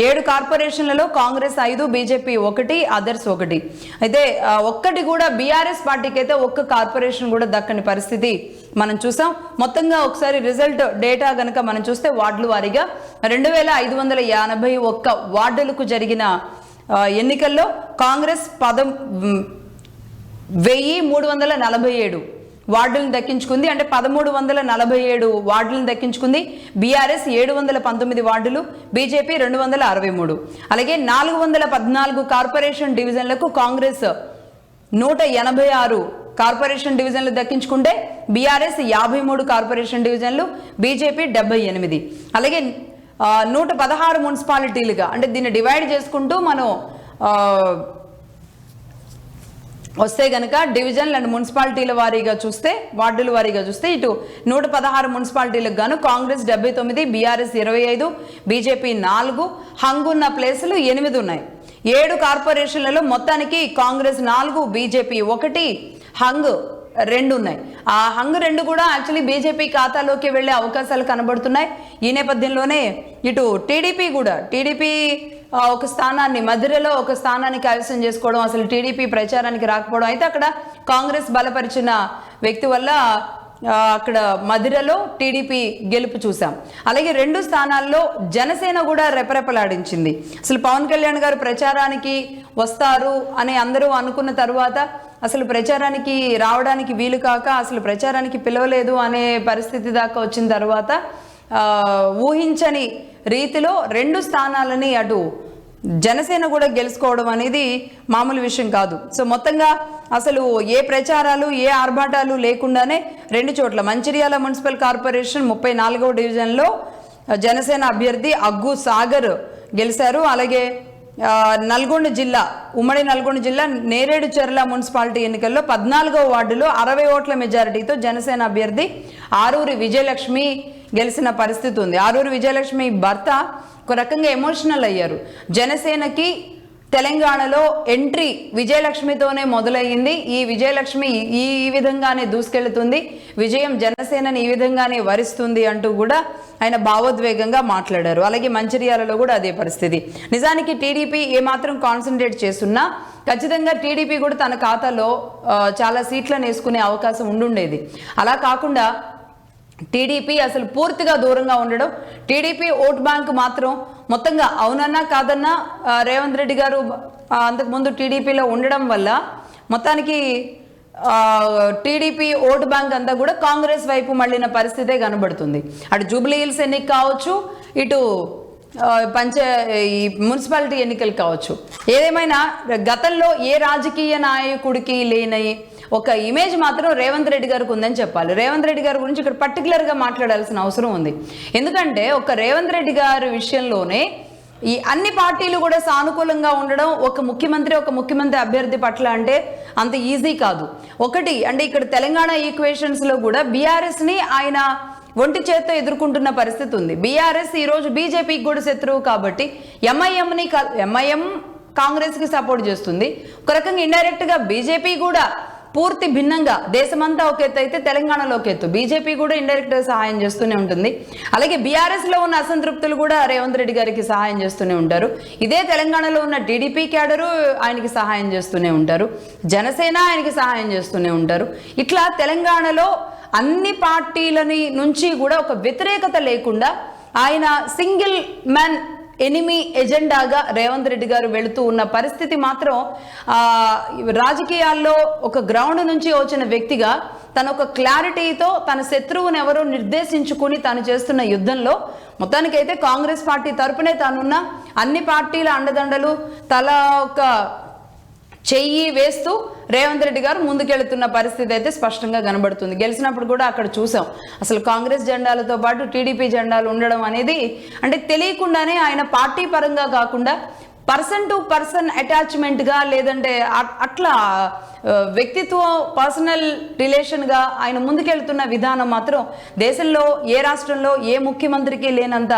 7 కార్పొరేషన్లలో Congress 5, BJP 1, others 1. అయితే ఒక్కటి కూడా బీఆర్ఎస్ పార్టీకి అయితే ఒక్క కార్పొరేషన్ కూడా దక్కని పరిస్థితి మనం చూసాం. మొత్తంగా ఒకసారి రిజల్ట్ డేటా గనక మనం చూస్తే వార్డుల వారీగా 2581 వార్డులకు జరిగిన ఎన్నికల్లో కాంగ్రెస్ 1347 వార్డులను దక్కించుకుంది. అంటే 1347 వార్డులను దక్కించుకుంది. బీఆర్ఎస్ 719 వార్డులు, బీజేపీ 263. అలాగే 414 కార్పొరేషన్ డివిజన్లకు కాంగ్రెస్ 186 కార్పొరేషన్ డివిజన్లు దక్కించుకుంటే బీఆర్ఎస్ 53 కార్పొరేషన్ డివిజన్లు, బీజేపీ 78. అలాగే 116 మున్సిపాలిటీలుగా, అంటే దీన్ని డివైడ్ చేసుకుంటూ మనం వస్తే గనక డివిజన్లు అండ్ మున్సిపాలిటీల వారీగా చూస్తే, వార్డుల వారీగా చూస్తే ఇటు 116 మున్సిపాలిటీలకు గాను కాంగ్రెస్ 79, బీఆర్ఎస్ 25, బీజేపీ 4, హంగ్ ఉన్న ప్లేసులు 8 ఉన్నాయి. 7 కార్పొరేషన్లలో మొత్తానికి కాంగ్రెస్ 4, బీజేపీ 1, హంగ్ 2 ఉన్నాయి. ఆ హంగ్ 2 కూడా యాక్చువల్లీ బీజేపీ ఖాతాలోకి వెళ్లే అవకాశాలు కనబడుతున్నాయి. ఈ నేపథ్యంలోనే ఇటు టీడీపీ ఒక స్థానాన్ని, మధ్యలో ఒక స్థానాన్ని కైవసం చేసుకోవడం, అసలు టీడీపీ ప్రచారానికి రాకపోవడం, అయితే అక్కడ కాంగ్రెస్ బలపరిచిన వ్యక్తి వల్ల అక్కడ మధిరలో టీడీపీ గెలుపు చూసాం. అలాగే 2 స్థానాల్లో జనసేన కూడా రెపరెపలాడించింది. అసలు పవన్ కళ్యాణ్ గారు ప్రచారానికి వస్తారు అని అందరూ అనుకున్న తర్వాత అసలు ప్రచారానికి రావడానికి వీలు కాక అసలు ప్రచారానికి పిలవలేదు అనే పరిస్థితి దాకా వచ్చిన తర్వాత ఊహించని రీతిలో 2 స్థానాలని అటు జనసేన కూడా గెలుచుకోవడం అనేది మామూలు విషయం కాదు. సో మొత్తంగా అసలు ఏ ప్రచారాలు, ఏ ఆర్భాటాలు లేకుండానే 2 చోట్ల మంచిర్యాల మున్సిపల్ కార్పొరేషన్ 34వ డివిజన్లో జనసేన అభ్యర్థి అగ్గు సాగర్ గెలిచారు. అలాగే నల్గొండ జిల్లా, ఉమ్మడి నల్గొండ జిల్లా నేరేడుచెర్ల మున్సిపాలిటీ ఎన్నికల్లో 14వ వార్డులో 60 ఓట్ల మెజారిటీతో జనసేన అభ్యర్థి ఆరూరి విజయలక్ష్మి గెలిచిన పరిస్థితి ఉంది. ఆరూరి విజయలక్ష్మి భర్త ఒక రకంగా ఎమోషనల్ అయ్యారు. జనసేనకి తెలంగాణలో ఎంట్రీ విజయలక్ష్మితోనే మొదలయ్యింది. ఈ విజయలక్ష్మి ఈ విధంగానే దూసుకెళ్తుంది, విజయం జనసేనని ఈ విధంగానే వరిస్తుంది అంటూ కూడా ఆయన భావోద్వేగంగా మాట్లాడారు. అలాగే మంచిర్యాలలో కూడా అదే పరిస్థితి. నిజానికి టీడీపీ ఏమాత్రం కాన్సన్ట్రేట్ చేస్తున్నా ఖచ్చితంగా టీడీపీ కూడా తన ఖాతాలో చాలా సీట్లను వేసుకునే అవకాశం ఉండుండేది. అలా కాకుండా టీడీపీ అసలు పూర్తిగా దూరంగా ఉండడం, టీడీపీ ఓట్ బ్యాంక్ మాత్రం మొత్తంగా అవునన్నా కాదన్నా రేవంత్ రెడ్డి గారు అంతకుముందు టీడీపీలో ఉండడం వల్ల మొత్తానికి టీడీపీ ఓటు బ్యాంక్ అంతా కూడా కాంగ్రెస్ వైపు మళ్ళిన పరిస్థితే కనబడుతుంది. అటు జూబ్లీ హిల్స్ ఎన్నిక కావచ్చు, ఇటు ఈ మున్సిపాలిటీ ఎన్నికలు కావచ్చు. ఏదేమైనా గతంలో ఏ రాజకీయ నాయకుడికి లేని ఒక ఇమేజ్ మాత్రం రేవంత్ రెడ్డి గారికి ఉందని చెప్పాలి. రేవంత్ రెడ్డి గారి గురించి ఇక్కడ పర్టికులర్గా మాట్లాడాల్సిన అవసరం ఉంది. ఎందుకంటే ఒక రేవంత్ రెడ్డి గారి విషయంలోనే ఈ అన్ని పార్టీలు కూడా సానుకూలంగా ఉండడం ఒక ముఖ్యమంత్రి అభ్యర్థి పట్ల అంటే అంత ఈజీ కాదు. ఒకటి అంటే ఇక్కడ తెలంగాణ ఈక్వేషన్స్లో కూడా బీఆర్ఎస్ని ఆయన ఒంటి చేత్తో ఎదుర్కొంటున్న పరిస్థితి ఉంది. బీఆర్ఎస్ ఈరోజు బీజేపీకి కూడా శత్రువు కాబట్టి ఎంఐఎం కాంగ్రెస్కి సపోర్ట్ చేస్తుంది. ఒక రకంగా ఇండైరెక్ట్గా బీజేపీ కూడా పూర్తి భిన్నంగా దేశమంతా ఒక ఎత్తు అయితే తెలంగాణలో ఒక ఎత్తు, బీజేపీ కూడా ఇండైరెక్ట్గా సహాయం చేస్తూనే ఉంటుంది. అలాగే బీఆర్ఎస్లో ఉన్న అసంతృప్తులు కూడా రేవంత్ రెడ్డి గారికి సహాయం చేస్తూనే ఉంటారు. ఇదే తెలంగాణలో ఉన్న టీడీపీ క్యాడరు ఆయనకి సహాయం చేస్తూనే ఉంటారు, జనసేన ఆయనకి సహాయం చేస్తూనే ఉంటారు. ఇట్లా తెలంగాణలో అన్ని పార్టీలని నుంచి కూడా ఒక వ్యతిరేకత లేకుండా ఆయన సింగిల్ మ్యాన్ ఎనిమీ ఎజెండాగా రేవంత్ రెడ్డి గారు వెళుతూ ఉన్న పరిస్థితి మాత్రం రాజకీయాల్లో ఒక గ్రౌండ్ నుంచి వచ్చిన వ్యక్తిగా తన ఒక క్లారిటీతో తన శత్రువుని ఎవరో నిర్దేశించుకుని తను చేస్తున్న యుద్ధంలో మొత్తానికైతే కాంగ్రెస్ పార్టీ తరపునే తానున్న అన్ని పార్టీల అండదండలు తల ఒక చెయ్యి వేస్తూ రేవంత్ రెడ్డి గారు ముందుకెళ్తున్న పరిస్థితి అయితే స్పష్టంగా కనబడుతుంది. గెలిచినప్పుడు కూడా అక్కడ చూసాం అసలు కాంగ్రెస్ జెండాలతో పాటు టీడీపీ జెండాలు ఉండడం అనేది అంటే తెలియకుండానే ఆయన పార్టీ పరంగా కాకుండా పర్సన్ టు పర్సన్ అటాచ్మెంట్గా లేదంటే అట్లా వ్యక్తిత్వ పర్సనల్ రిలేషన్గా ఆయన ముందుకెళ్తున్న విధానం మాత్రం దేశంలో ఏ రాష్ట్రంలో ఏ ముఖ్యమంత్రికి లేనంత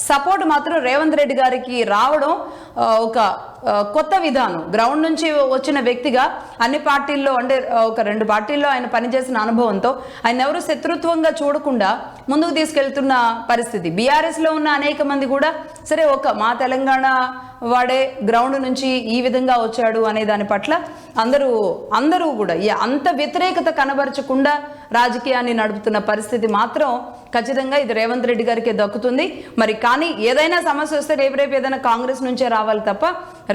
సపోర్ట్ మాత్రం రేవంత్ రెడ్డి గారికి రావడం ఒక కొత్త విధానం. గ్రౌండ్ నుంచి వచ్చిన వ్యక్తిగా అన్ని పార్టీల్లో అంటే ఒక 2 పార్టీల్లో ఆయన పనిచేసిన అనుభవంతో ఆయన ఎవరు శత్రుత్వంగా చూడకుండా ముందుకు తీసుకెళ్తున్న పరిస్థితి. బీఆర్ఎస్లో ఉన్న అనేక మంది కూడా సరే మా తెలంగాణ వాడే గ్రౌండ్ నుంచి ఈ విధంగా వచ్చాడు అనే దాని పట్ల అందరూ కూడా అంత వ్యతిరేకత కనబరచకుండా రాజకీయాన్ని నడుపుతున్న పరిస్థితి మాత్రం ఖచ్చితంగా ఇది రేవంత్ రెడ్డి గారికి దక్కుతుంది. మరి కానీ ఏదైనా సమస్య వస్తే రేపు ఏదైనా కాంగ్రెస్ నుంచే రావాలి తప్ప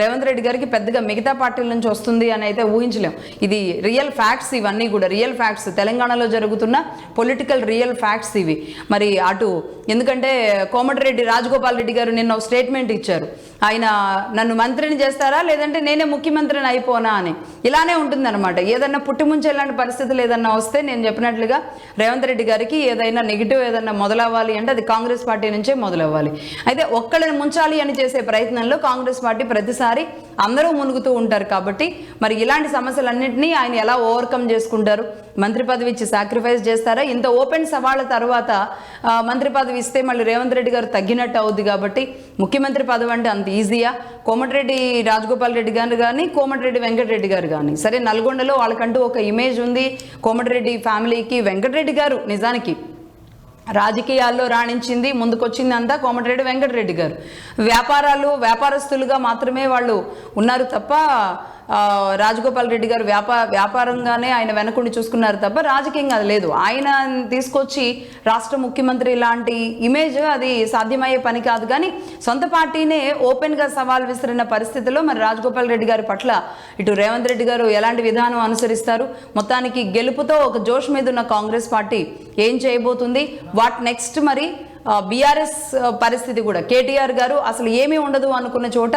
రేవంత్ రెడ్డి గారికి పెద్దగా మిగతా పార్టీల నుంచి వస్తుంది అని అయితే ఊహించలేం. ఇది రియల్ ఫ్యాక్ట్స్, ఇవన్నీ కూడా రియల్ ఫ్యాక్ట్స్, తెలంగాణలో జరుగుతున్న పొలిటికల్ రియల్ ఫ్యాక్ట్స్ ఇవి. మరి అటు ఎందుకంటే కోమటిరెడ్డి రాజగోపాల్ రెడ్డి గారు నిన్న ఒక స్టేట్మెంట్ ఇచ్చారు, ఆయన నన్ను మంత్రిని చేస్తారా లేదంటే నేనే ముఖ్యమంత్రిని అయిపోనా అని. ఇలానే ఉంటుందన్నమాట. ఏదన్నా పుట్టిముంచేలాంటి పరిస్థితులు ఏదన్నా వస్తే నేను చెప్పినట్లుగా రేవంత్ రెడ్డి గారికి ఏదైనా నెగిటివ్ ఏదన్నా మొదలవ్వాలి అంటే అది కాంగ్రెస్ పార్టీ నుంచే మొదలవ్వాలి. అయితే ఒక్కళ్ళని ముంచాలి అని చేసే ప్రయత్నంలో కాంగ్రెస్ పార్టీ ప్రతిసారి అందరూ మునుగుతూ ఉంటారు. కాబట్టి మరి ఇలాంటి సమస్యలన్నింటినీ ఆయన ఎలా ఓవర్కమ్ చేసుకుంటారు? మంత్రి పదవి ఇచ్చి సాక్రిఫైస్ చేస్తారా? ఇంత ఓపెన్ సవాళ్ళ తర్వాత మంత్రి పదవి ఇస్తే మళ్ళీ రేవంత్ రెడ్డి గారు తగ్గినట్టు అవుద్ది. కాబట్టి ముఖ్యమంత్రి పదవి అంటే అంత ఈజీయా? కోమటిరెడ్డి రాజగోపాల్ రెడ్డి గారు కానీ కోమటిరెడ్డి వెంకటరెడ్డి గారు కానీ సరే నల్గొండలో వాళ్ళకంటూ ఒక ఇమేజ్ ఉంది. కోమటిరెడ్డి ఫ్యామిలీకి వెంకటరెడ్డి గారు నిజానికి రాజకీయాల్లో రాణించింది, ముందుకొచ్చింది అంతా కోమటిరెడ్డి వెంకటరెడ్డి గారు. వ్యాపారస్తులుగా మాత్రమే వాళ్ళు ఉన్నారు తప్ప రాజగోపాల్ రెడ్డి గారు వ్యాపారంగానే ఆయన వెనకుండి చూసుకున్నారు తప్ప రాజకీయంగా అది లేదు. ఆయన తీసుకొచ్చి రాష్ట్ర ముఖ్యమంత్రి లాంటి ఇమేజ్ అది సాధ్యమయ్యే పని కాదు. కానీ సొంత పార్టీనే ఓపెన్గా సవాల్ విసిరిన పరిస్థితిలో మరి రాజగోపాల్ రెడ్డి గారి పట్ల ఇటు రేవంత్ రెడ్డి గారు ఎలాంటి విధానం అనుసరిస్తారు? మొత్తానికి గెలుపుతో ఒక జోష్ మీద ఉన్న కాంగ్రెస్ పార్టీ ఏం చేయబోతుంది? What next? మరి బీఆర్ఎస్ పరిస్థితి కూడా కేటీఆర్ గారు అసలు ఏమీ ఉండదు అనుకున్న చోట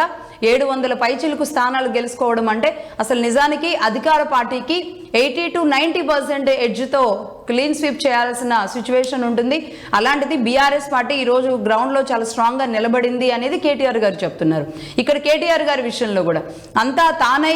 700 పైచిలకు స్థానాలు గెలుచుకోవడం అంటే అసలు నిజానికి అధికార పార్టీకి 80 to 90% ఎడ్జ్తో క్లీన్ స్వీప్ చేయాల్సిన సిచ్యువేషన్ ఉంటుంది. అలాంటిది బీఆర్ఎస్ పార్టీ ఈరోజు గ్రౌండ్లో చాలా స్ట్రాంగ్గా నిలబడింది అనేది కేటీఆర్ గారు చెప్తున్నారు. ఇక్కడ కేటీఆర్ గారి విషయంలో కూడా అంతా తానై